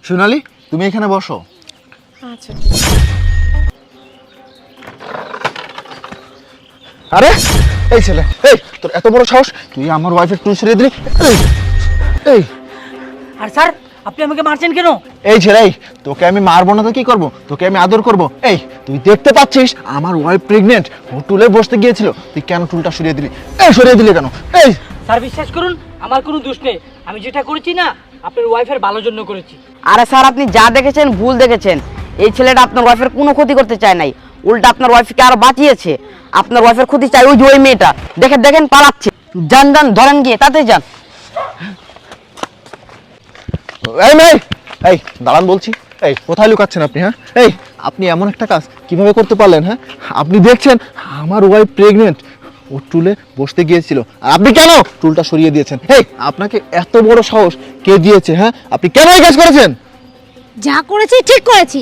সোনালি, তুমি এখানে বসো। আচ্ছা। আরে এই ছেলে, এই তোর এত বড় সাহস, তুই আমার ওয়াইফের টুল সরিয়ে দিলি। এই আর স্যার আপনি আমাকে মারছেন কেন? এই ছেলে, তোকে আমি মারবো না তো কি করবো? তোকে আমি আদর করবো। এই তুই দেখতে পাচ্ছিস আমার ওয়াইফ প্রেগনেন্ট, ও টুলে বসতে গিয়েছিল, তুই কেন টুলটা সরিয়ে দিলি? এই সরিয়ে দিলি কেন? এই স্যার বিশ্বাস করুন, আমার কোনো দোষ নেই। আমি যেটা করেছি না আপনার ওয়াইফের ভালোর জন্য করেছি। আরে স্যার, আপনি যা দেখেছেন ভুল দেখেছেন। এই ছেলেটা আপনার ওয়াইফের কোনো ক্ষতি করতে চায় নাই, উল্টা আপনার ওয়াইফকে আরো বাঁচিয়েছে। আপনার ওয়াইফের ক্ষতি চাই ওই যে ওই মেয়েটা, দেখেন পালাচ্ছে। যান যান, ধরেন গিয়ে, তাতে যান। এই মেয়ে, এই দাঁড়ান বলছি। এই কোথায় লুকাচ্ছেন আপনি? হ্যাঁ, এই আপনি এমন একটা কাজ কিভাবে করতে পারলেন? হ্যাঁ, আপনি দেখছেন আমার ওয়াইফ প্রেগনেন্ট, ও টুলে বসতে গিয়েছিল, আর আপনি কেন টুলটা সরিয়ে দিয়েছেন? এই আপনাকে এত বড় সাহস কে দিয়েছে? হ্যাঁ, আপনি কেন এই কাজ করেছেন? যা করেছি ঠিক করেছি।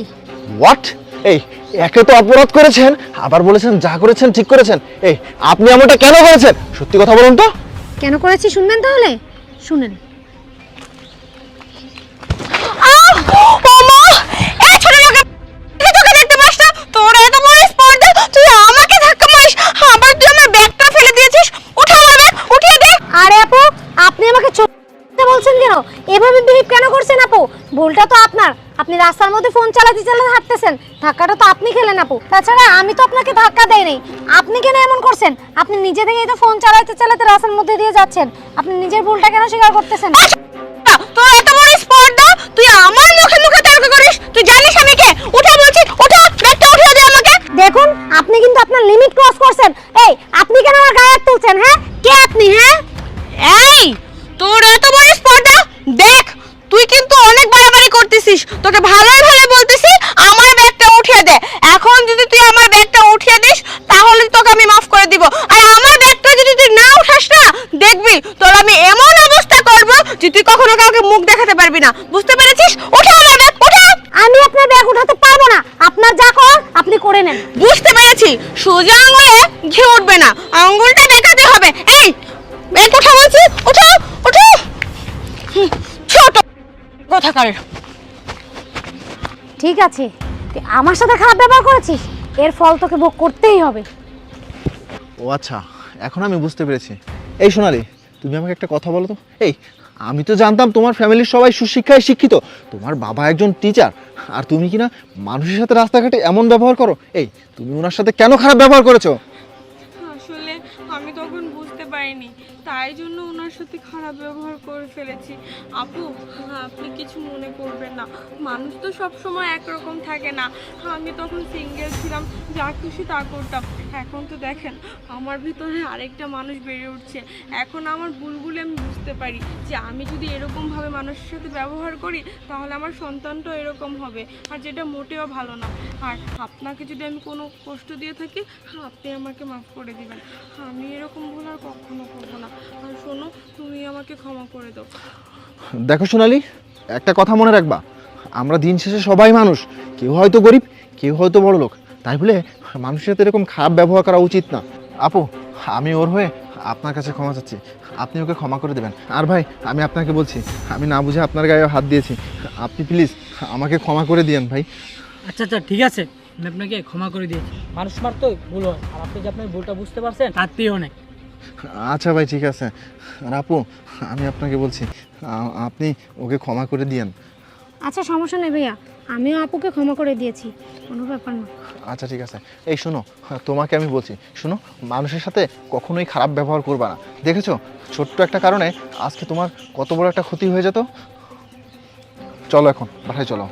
হোয়াট? এই একে তো অপরাধ করেছেন, আবার বলেছেন যা করেছেন ঠিক করেছেন। এই আপনি এমনটা কেন করেছেন? সত্যি কথা বলুন তো। কেন করেছি শুনবেন তাহলে? শুনেন। আরে আপু, আপনি আমাকে বলছেন কেন? এভাবে বিহেভ কেন করছেন আপু? ভুলটা তো আপনার। আপনি রাস্তার মধ্যে ফোন চালাতে চালাতে হাঁটতেছেন, ধাক্কাটা তো আপনি খেলেন আপু। তাছাড়া আমি তো আপনাকে ধাক্কা দেই নাই। আপনি কেন এমন করছেন? আপনি নিজে থেকেই তো ফোন চালাতে চালাতে রাস্তার মধ্যে দিয়ে যাচ্ছেন। আপনি নিজের ভুলটা কেন স্বীকার করতেছেন? তোর এত বড় স্পর্ধা, তুই আমার মুখে মুখে তর্ক করিস? তুই জানিস আমি কে? উঠা বলছি, উঠা, ব্যাগটা উঠিয়ে দে আমাকে। দেখুন, আপনি কিন্তু আপনার লিমিট ক্রস করছেন। এই আপনি কেন আমার গায়ে হাত তুলছেন? হ্যাঁ, কে আপনি? হ্যাঁ, এই তোর এত বড় স্পর্ধা, দেখ তুই কিন্তু অনেক বাড়াবাড়ি করতেছিস। তোকে ভালোই ভালো বলতেছি আমার ব্যাগটা উঠিয়ে দে। এখন যদি তুই আমার ব্যাগটা উঠিয়ে দিস তাহলে তোকে আমি মাফ করে দিব, আর আমার ব্যাগটা যদি তুই না উঠাস না, দেখবি তোর আমি এমন অবস্থা করব যে তুই কখনো কাউকে মুখ দেখাতে পারবি না। বুঝতে পেরেছিস? উঠা আমার ব্যাগ, উঠা। আমি আপনার ব্যাগ উঠাতে পারবো না। আপনার যা করার আপনি করে নেন। বুঝতে পেরেছি, সোজা আঙুলে ঘি উঠবে না, আঙুলটা দেখাতে হবে। এই ব্যাগ উঠা বলছি, উঠো উঠো। ছোট কোথাকার। ঠিক আছে, তুই আমার সাথে খারাপ ব্যবহার করেছিস, এর ফল তোকে ভোগ করতেই হবে। ও আচ্ছা, এখন আমি বুঝতে পেরেছি। এই সোনালি, তুমি আমাকে একটা কথা বলো তো। এই আমি তো জানতাম তোমার ফ্যামিলির সবাই সুশিক্ষায় শিক্ষিত, তোমার বাবা একজন টিচার, আর তুমি কিনা মানুষের সাথে রাস্তাঘাটে এমন ব্যবহার করো। এই তুমি ওনার সাথে কেন খারাপ ব্যবহার করেছো? আসলে আমি তখন বুঝতে পারিনি, তাই জন্য ওনার সাথে খারাপ ব্যবহার করে ফেলেছি। আপু, আপনি কিছু মনে করবেন না, মানুষ তো সব সময় একরকম থাকে না। আমি তখন সিঙ্গেল ছিলাম, যা খুশি তা করতাম। এখন তো দেখেন আমার ভিতরে আরেকটা মানুষ বেড়ে উঠছে। এখন আমার ভুলগুলো আমি বুঝতে পারি যে আমি যদি এরকমভাবে মানুষের সাথে ব্যবহার করি তাহলে আমার সন্তানটাও এরকম হবে, আর যেটা মোটেও ভালো না। আর আপনাকে যদি আমি কোনো কষ্ট দিয়ে থাকি, আপনি আমাকে মাফ করে দিবেন। আমি এরকম ভুল আর কখনো করবো না। আর শোনো, তুমি আমাকে ক্ষমা করে দাও। দেখো সোনালি, একটা কথা মনে রাখবা, আমরা দিন শেষে সবাই মানুষ, কেউ হয়তো গরিব, কেউ হয়তো বড় লোক, তাই বলে মানুষের সাথে এরকম খারাপ ব্যবহার করা উচিত না। আপু, আমি ওর হয়ে আপনার কাছে ক্ষমা চাচ্ছি, আপনি ওকে ক্ষমা করে দেবেন। আর ভাই, আমি আপনাকে বলছি, আমি না বুঝে আপনার গায়ে হাত দিয়েছি, আপনি প্লিজ আমাকে ক্ষমা করে দিয়েন ভাই। আচ্ছা আচ্ছা ঠিক আছে, আমি আপনাকে ক্ষমা করে দিয়েছি। মানুষ মারতে ভুল হয়, আর আপনি যে আপনার ভুলটা বুঝতে পারছেন তাতেই অনেক। আচ্ছা ভাই, ঠিক আছে। আর আপু, আমি আপনাকে বলছি, আপনি ওকে ক্ষমা করে দিয়েন। আচ্ছা সমস্যা নেই ভাইয়া, আমিও আপুকে ক্ষমা করে দিয়েছি, কোনো ব্যাপার না। আচ্ছা ঠিক আছে। এই শোনো, তোমাকে আমি বলছি, শোনো, মানুষের সাথে কখনোই খারাপ ব্যবহার করবা না। দেখেছো, ছোট্ট একটা কারণে আজকে তোমার কত বড় একটা ক্ষতি হয়ে যেত। চলো এখন বাসায় চলো।